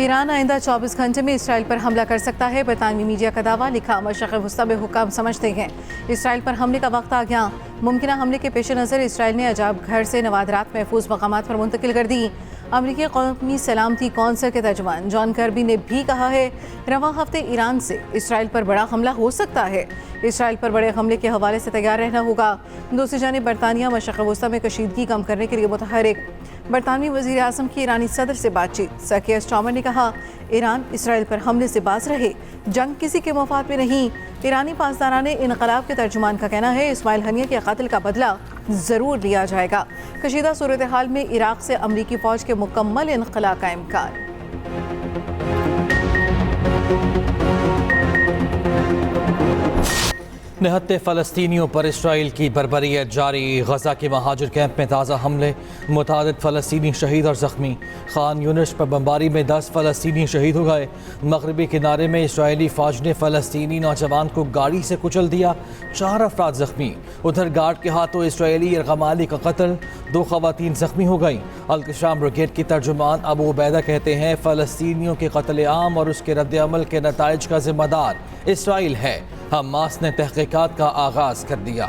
Iran आइंदा 24 घंटे में इसराइल पर हमला कर सकता है, बरतानवी मीडिया का दावा। लिखा, मशरक़ वस्ता में हुक्म समझते हैं इसराइल पर हमले का वक्त आ गया। मुमकिन हमले के पेश नज़र इसराइल ने अजाब घर से नवादरात महफूज मकामात पर मुंतकिल कर दी। अमरीकी कौमी सलामती कौंसिल के तर्जुमान जॉन कर्बी ने भी कहा है रवां हफ्ते ईरान से इसराइल पर बड़ा हमला हो सकता है। इसराइल पर बड़े हमले के हवाले से तैयार रहना होगा। दूसरी जानिब बरतानिया मशरक़ वस्ता में कशीदगी कम करने के लिए मुतहरिक। बरतानवी वज़ीर आज़म की ईरानी सदर से बातचीत। सर कीयर स्टार्मर ने कहा ईरान इसराइल पर हमले से बाज रहे, जंग किसी के मफाद में नहीं। ईरानी पासदाराने इनकलाब के तर्जुमान का कहना है इस्माइल हनिया के कत्ल का बदला ज़रूर लिया जाएगा। कशीदा सूरत हाल में इराक़ से अमरीकी फ़ौज के मुकम्मल इनखला का इम्कान। निहत्ते फ़लस्तीनियों पर इसराइल की बर्बरियत जारी। गजा के महाजिर कैंप में ताज़ा हमले, मुतादिद फ़लस्तीनी शहीद और ज़ख्मी। खान यूनिस पर बमबारी में 10 फ़लस्तीनी शहीद हो गए। मगरबी किनारे में इसराइली फ़ौज ने फ़लस्तीनी नौजवान को गाड़ी से कुचल दिया, 4 अफराद ज़ख्मी। उधर गार्ड के हाथों इसराइली यरगमाली का कत्ल, 2 ख़वातीन ज़ख्मी हो गई। अल-क़िस्साम ब्रिगेड की तर्जुमान अबू उबैदा कहते हैं फ़लस्तीनियों के कत्ल आम और उसके रद्द-ए-अमल के नताइज का ज़िम्मेदार इसराइल है। हमास ने तहक़ीक़ात का आगाज़ कर दिया।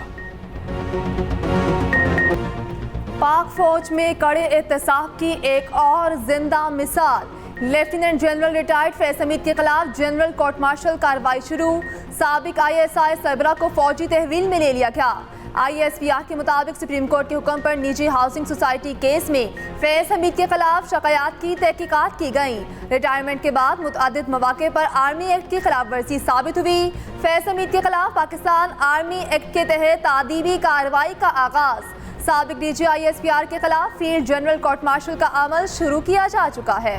पाक फौज में कड़े एहतसाब की एक और जिंदा मिसाल। लेफ्टिनेंट जनरल रिटायर्ड फैज़ हमीद के खिलाफ जनरल कोर्ट मार्शल कार्रवाई शुरू। साबिक ISI सरबरा को फौजी तहवील में ले लिया गया। ISPR के मुताबिक सुप्रीम कोर्ट के हुक्म पर निजी हाउसिंग सोसाइटी केस में फैज़ हमीद के खिलाफ शिकायत की तहकीकात की गई। रिटायरमेंट के बाद मुतअद्दिद मौके पर आर्मी एक्ट की खिलाफ वर्जी साबित हुई। फैज़ हमीद के खिलाफ पाकिस्तान आर्मी एक्ट के तहत तादीबी कार्रवाई का आगाज। साबिक DG ISPR के खिलाफ फील्ड जनरल कोर्ट मार्शल का अमल शुरू किया जा चुका है।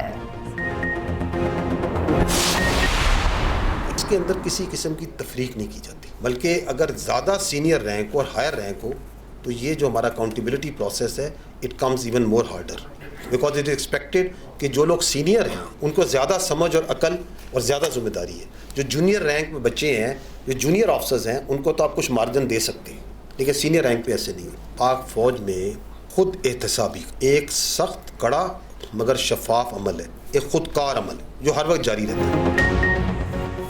इसके अंदर किसी किस्म की तफरीक नहीं की जाती, बल्कि अगर ज़्यादा सीनियर रैंक और हायर रैंक हो तो ये जो हमारा अकाउंटेबिलिटी प्रोसेस है it comes even more harder, because it is expected कि जो लोग सीनियर हैं उनको ज़्यादा समझ और अकल और ज़्यादा जिम्मेदारी है। जो जूनियर रैंक में बच्चे हैं, जो जूनियर ऑफिसर्स हैं, उनको तो आप कुछ मार्जिन दे सकते हैं, लेकिन सीनियर रैंक पे ऐसे नहीं है। पाक फ़ौज में खुद एहतसाबी एक सख्त कड़ा मगर शफाफ अमल है, एक खुदकार अमल जो हर वक्त जारी रहता है।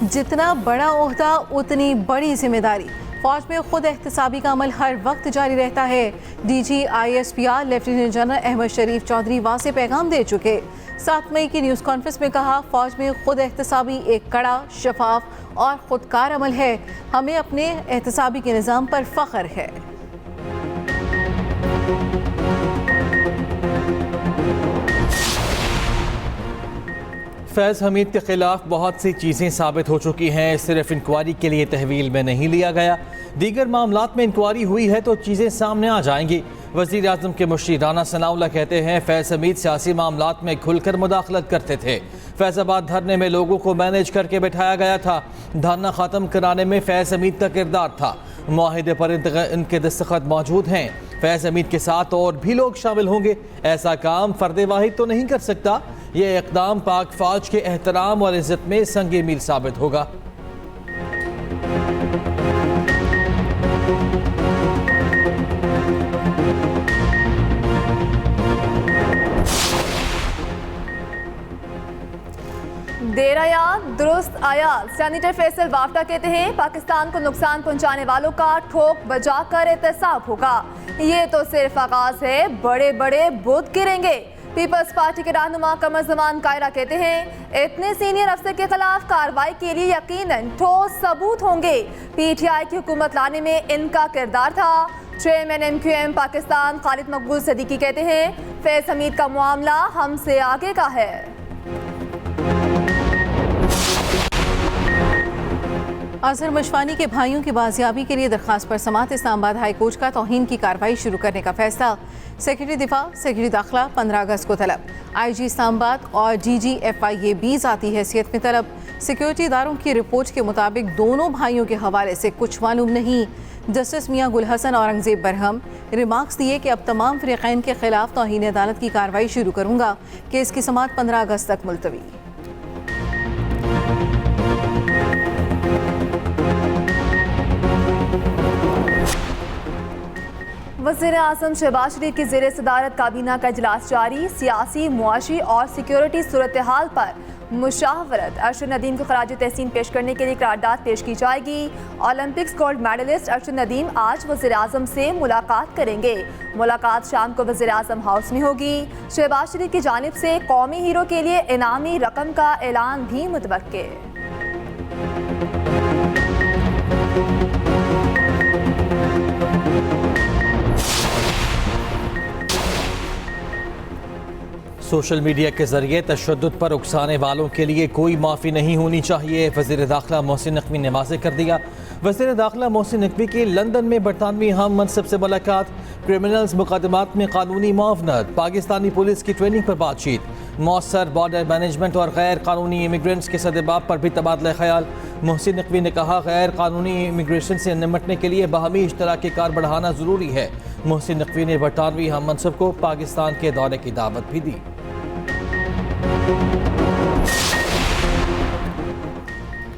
जितना बड़ा ओहदा उतनी बड़ी जिम्मेदारी। फौज में खुद एहतसाबी का अमल हर वक्त जारी रहता है। DG ISPR lieutenant general Ahmed Sharif Chaudhry वासे पैगाम दे चुके। 7 मई की न्यूज़ कॉन्फ्रेंस में कहा फौज में खुद एहतसाबी एक कड़ा, शफाफ और खुदकार अमल है। हमें अपने एहतसाबी के निज़ाम पर फ़ख्र है। फैज़ हमीद के खिलाफ बहुत सी चीज़ें साबित हो चुकी हैं, सिर्फ इंक्वायरी के लिए तहवील में नहीं लिया गया। दीगर मामलात में इंक्वायरी हुई है तो चीज़ें सामने आ जाएंगी। वज़ीर आज़म के मुश्ती राना सनाउल्लाह कहते हैं फैज़ हमीद सियासी मामलात में खुलकर मुदाखलत करते थे। फैज़ाबाद धरने में लोगों को मैनेज करके बैठाया गया था। धरना ख़त्म कराने में फैज़ हमीद का किरदार था। मुआहिदे पर इनके दस्तखत मौजूद हैं। फैज़ हमीद के साथ और भी लोग शामिल होंगे। ऐसा काम फ़र्द वाहिद तो नहीं कर सकता। ये इक़दाम पाक फ़ौज के एहतराम और इज़्ज़त में संगे मील साबित होगा। देर आया दुरुस्त आया। सेनेटर फैसल वाफ्टा कहते हैं पाकिस्तान को नुकसान पहुंचाने वालों का ठोक बजाकर एहतसाब होगा। ये तो सिर्फ आगाज है, बड़े बड़े बुत गिरेंगे। पीपल्स पार्टी के रहनुमा कमर जमान कायरा कहते हैं इतने सीनियर अफसर के खिलाफ कार्रवाई के लिए यकीनन ठोस सबूत होंगे। PTI की हुकूमत लाने में इनका किरदार था। चेयरमैन MQM पाकिस्तान खालिद मकबूल सदीकी कहते हैं फैज़ हमीद का मामला हमसे आगे का है। अजहर मशवानी के भाइयों की बाजियाबी के लिए दरख्वास्त पर समात। इस्लामाबाद हाई कोर्ट का तौहीन की कार्रवाई शुरू करने का फैसला। सेक्रेटरी दिफा, सेक्रेटरी दाखिला 15 अगस्त को तलब। IG इस्लामाबाद और DG FIA ज़ाती हैसियत में तलब। सिक्योरिटी इदारों की रिपोर्ट के मुताबिक दोनों भाइयों के हवाले से कुछ मालूम नहीं। जस्टिस मियां गुल हसन औरंगजेब बरहम रिमार्क्स दिए कि अब तमाम फ़रीक़ैन के खिलाफ तौहीन अदालत की कार्रवाई शुरू करूँगा। केस की समात 15 अगस्त तक मुलतवी। वज़ीर आज़म शहबाज शरीफ की ज़ेर सदारत काबीना का इजलास जारी। सियासी, मुआशी और सिक्योरिटी सूरत हाल पर मुशावरत। अरशद नदीम को खराज तहसीन पेश करने के लिए करारदाद पेश की जाएगी। Olympics gold medalist Arshad Nadeem आज वज़ीर-ए-आज़म से मुलाकात करेंगे। मुलाकात शाम को वज़ीर-ए-आज़म हाउस में होगी। शहबाज शरीफ की जानिब से कौमी हीरो के लिए इनामी रकम का ऐलान भी मुतवक्के। सोशल मीडिया के जरिए तशद्दुद पर उकसाने वालों के लिए कोई माफ़ी नहीं होनी चाहिए। वज़ीर दाखिला मोहसिन नकवी ने वाज़ेह कर दिया। वज़ीर दाखिला मोहसिन नकवी की लंदन में बरतानवी हम मनसब से मुलाकात। क्रिमिनल्स मुकदमात में कानूनी मुआवनत। पाकिस्तानी पुलिस की ट्रेनिंग पर बातचीत। मौसर बॉर्डर मैनेजमेंट और गैर कानूनी इमिग्रेंट्स के सदबाब पर भी तबादला ख्याल। मोहसिन नकवी ने कहा, गैर कानूनी इमिग्रेशन से निपटने के लिए बाहमी इश्तराकी कार बढ़ाना ज़रूरी है। मोहसिन नकवी ने बरतानवी हम मनसब को पाकिस्तान के दौरे की दावत भी दी।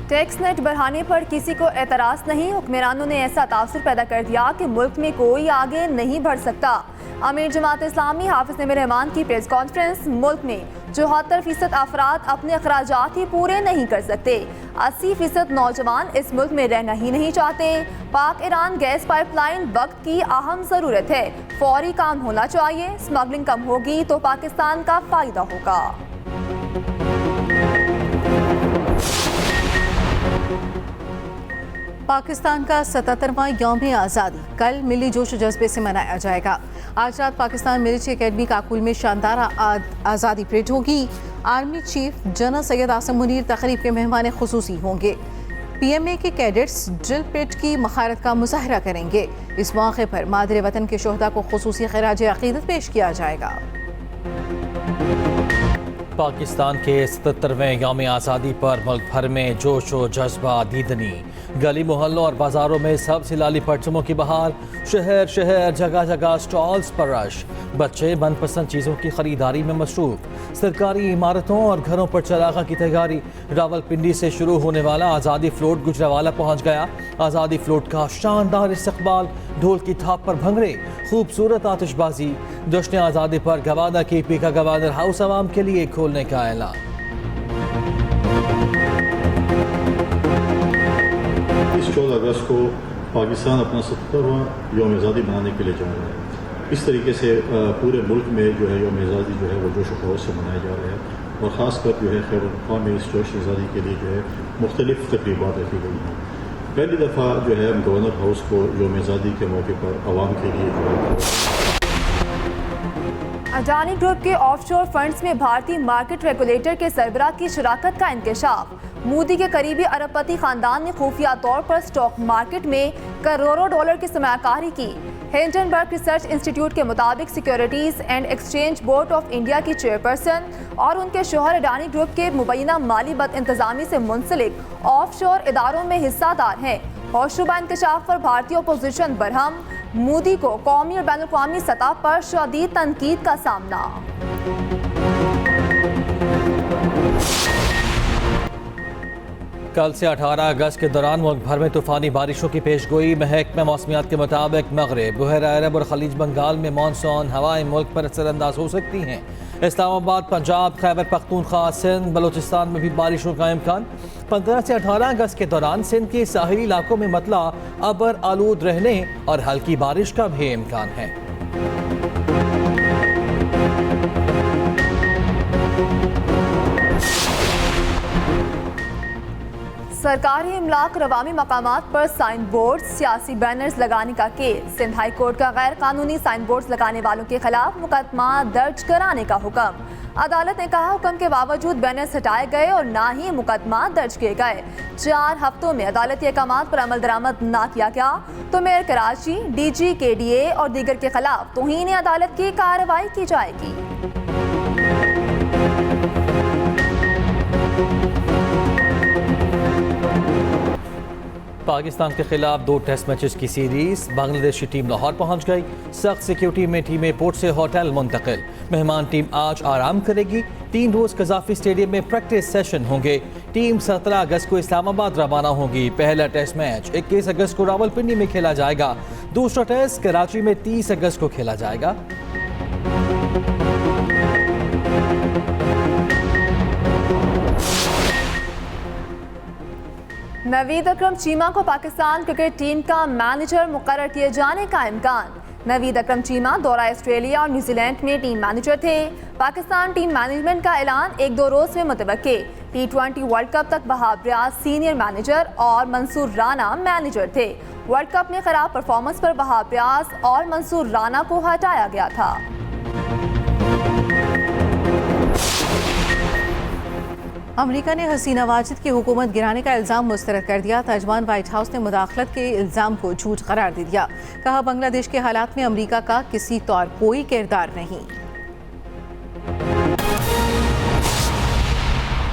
टैक्स नेट बढ़ाने पर किसी को एतराज़ नहीं। हुक्मरानों ने ऐसा तासुर पैदा कर दिया कि मुल्क में कोई आगे नहीं बढ़ सकता। अमीर जमात इस्लामी हाफिज नईम रहमान की प्रेस कॉन्फ्रेंस। मुल्क में 74% अफराद अपने अखराजात ही पूरे नहीं कर सकते। 80% नौजवान इस मुल्क में रहना ही नहीं चाहते। पाक ईरान गैस पाइपलाइन वक्त की अहम ज़रूरत है। फौरी काम होना चाहिए। स्मगलिंग कम होगी तो पाकिस्तान का फ़ायदा होगा। पाकिस्तान का 77वां यौम आज़ादी कल मिली जोश जज्बे से मनाया जाएगा। आज रात पाकिस्तान मिलिट्री एकेडमी काकुल में शानदार आज़ादी परेड होगी। Army chief general Syed Asim Munir तकरीब के मेहमान खुसूसी होंगे। PMA के कैडेट्स ड्रिल पिट की महारत का मुजाहरा करेंगे। इस मौके पर मादरे वतन के शोहदा को खुसूसी खिराज अकीदत पेश किया जाएगा। पाकिस्तान के 77वें यौम आज़ादी पर मुल्क भर में जोश व जज्बा दीदनी। गली मोहल्लों और बाजारों में सबसे लाली परचमों की बहार। शहर शहर जगह जगह स्टॉल्स पर रश। बच्चे मनपसंद चीज़ों की खरीदारी में मसरूफ। सरकारी इमारतों और घरों पर चरागा की तैयारी। रावलपिंडी से शुरू होने वाला आज़ादी फ्लोट गुजरावाला पहुँच गया। आज़ादी फ्लोट का शानदार इस्तकबाल। ढोल की थाप पर भंगड़े, खूबसूरत आतिशबाजी। जश्न आज़ादी पर गवाना KP का गवर्नर हाउस आवाम के लिए खोलने का ऐलान। इस 14 अगस्त को पाकिस्तान अपना 77वां यौम आज़ादी मनाने के लिए जा रहा है। इस तरीके से पूरे मुल्क में जो है यौम आज़ादी जो है वो जोश खरोश से मनाया जा रहा है और ख़ासकर जो है खैबर पख्तूनख्वा में इस जोश आज़ादी के लिए जो है मुख्तलिफ तकरीबात रखी गई हैं। पहली दफ़ा जो है गवर्नर हाउस को यौम आज़ादी के मौके पर आवाम के लिए जो है अडानी ग्रुप के ऑफशोर फंड्स में भारतीय मार्केट रेगुलेटर के सरबराह की शराकत का इंकशाफ। मोदी के करीबी अरबपति खानदान ने खुफिया तौर पर स्टॉक मार्केट में करोड़ों डॉलर की सरमायाकारी की। हिंडनबर्ग रिसर्च इंस्टीट्यूट के मुताबिक securities and exchange board of India की चेयरपर्सन और उनके शोहर अडानी ग्रुप के मुबैना माली बदइंतजामी से मुंसलिक ऑफशोर इदारों में हिस्सादार हैं। होशरुबा इंकशाफ पर भारतीय अपोजिशन बरहम। मोदी को कौमी और बैनुल-अक़वामी सतह पर शदीद तनकीद का सामना। कल से 18 अगस्त के दौरान मुल्क भर में तूफानी बारिशों की पेशगोई। महकमा मौसमियात के मुताबिक मगरिब, बहरा अरब और खलीज बंगाल में मानसून हवाएं मुल्क पर असरअंदाज हो सकती हैं। इस्लामाबाद, पंजाब, खैबर पख्तूनख्वा, सिंध, बलोचिस्तान में भी बारिशों का इम्कान। 15 से 18 अगस्त के दौरान सिंध के साहिली इलाकों में मतला अबर आलूद रहने और हल्की बारिश का भी इम्कान है। सरकारी इमलाक रवामी मकामात पर साइन बोर्ड, सियासी बैनर्स लगाने का केस। सिंध हाई कोर्ट का गैर कानूनी साइन बोर्ड लगाने वालों के खिलाफ मुकदमा दर्ज कराने का हुक्म। अदालत ने कहा, हुक्म के बावजूद बैनर्स हटाए गए और ना ही मुकदमा दर्ज किए गए। 4 हफ्तों में अदालती अहकामात पर अमल दरामद ना किया गया तो मेयर कराची, DG KDA और दीगर के खिलाफ तौहीन अदालत की कार्रवाई की जाएगी। पाकिस्तान के खिलाफ 2 टेस्ट मैचेस की सीरीज। बांग्लादेश की टीम लाहौर पहुंच गई। सख्त सिक्योरिटी में टीम एयरपोर्ट से होटल मुंतकिल। मेहमान टीम आज आराम करेगी। 3 रोज कजाफी स्टेडियम में प्रैक्टिस सेशन होंगे। टीम 17 अगस्त को इस्लामाबाद रवाना होगी। पहला टेस्ट मैच 21 अगस्त को रावलपिंडी में खेला जाएगा। दूसरा टेस्ट कराची में 30 अगस्त को खेला जाएगा। नवीद अकरम चीमा को पाकिस्तान क्रिकेट टीम का मैनेजर मुकर्रर किए जाने का इम्कान। नवीद अकरम चीमा दौरा ऑस्ट्रेलिया और न्यूजीलैंड में टीम मैनेजर थे। पाकिस्तान टीम मैनेजमेंट का ऐलान 1-2 रोज में मुतवक्के। T20 वर्ल्ड कप तक वहाब रियाज सीनियर मैनेजर और मंसूर राना मैनेजर थे। वर्ल्ड कप में खराब परफॉर्मेंस पर वहाब रियाज और मंसूर राना को हटाया गया था। अमेरिका ने हसीना वाजिद की हुकूमत गिराने का इल्ज़ाम मुस्तरद कर दिया। तर्जमान व्हाइट हाउस ने मुदाखलत के इल्ज़ाम को झूठ करार दे दिया। कहा, बांग्लादेश के हालात में अमेरिका का किसी तौर कोई किरदार नहीं।